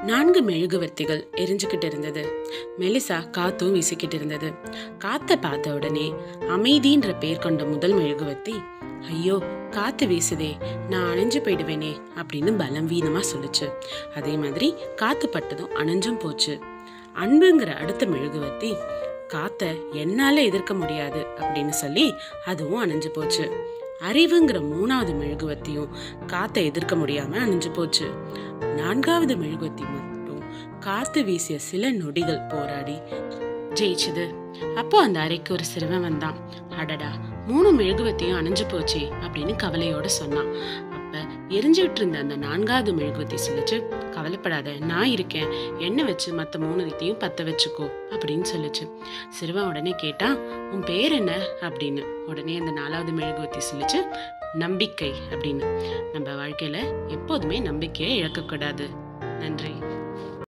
4 மெழுகுவர்த்திகள் எரிஞ்சுக்கிட்டு இருந்தது. மெலிசா காத்தும் வீசிக்கிட்டு இருந்தது. காத்தை பார்த்த உடனே அமைதின்ற பேர் கொண்ட முதல் மெழுகுவர்த்தி, ஐயோ காத்து வீசுதே, நான் அணைஞ்சு போயிடுவேனே அப்படின்னு பலவீனமா சொல்லுச்சு. அதே மாதிரி காத்து பட்டதும் அணைஞ்சும் போச்சு. அன்புங்கிற அடுத்த மெழுகுவர்த்தி, காத்தை என்னால எதிர்க்க முடியாது அப்படின்னு சொல்லி அதுவும் அணைஞ்சு போச்சு. அறிவுங்கிற 3வது மெழுகுவர்த்தியும் காத்தை எதிர்க்க முடியாம அணைஞ்சு போச்சு. 4வது மெழுகுவர்த்தி மட்டும் காத்து வீசிய சில நொடிகள் போராடி ஜெயிச்சுது. அப்போ அந்த அறைக்கு ஒரு சிறுவன் வந்தான். அடடா, 3 மெழுகுவர்த்தியும் அணைஞ்சு போச்சே அப்படின்னு கவலையோட சொன்னான். அப்ப எரிஞ்சுட்டு இருந்த அந்த 4வது மெழுகுவர்த்தி சொல்லிச்சு, கவலைப்படாத, நான் இருக்கேன், எண்ணெய் வச்சு மற்ற 3த்தையும் பத்த வச்சுக்கோ அப்படின்னு சொல்லிச்சு. சிறுவன் உடனே கேட்டான், உன் பேர் என்ன அப்படின்னு. உடனே அந்த 4வது மெழுகுவர்த்தி சொல்லிச்சு, நம்பிக்கை அப்படின்னு. நம்ம வாழ்க்கையில எப்போதுமே நம்பிக்கையை இழக்கக்கூடாது. நன்றி.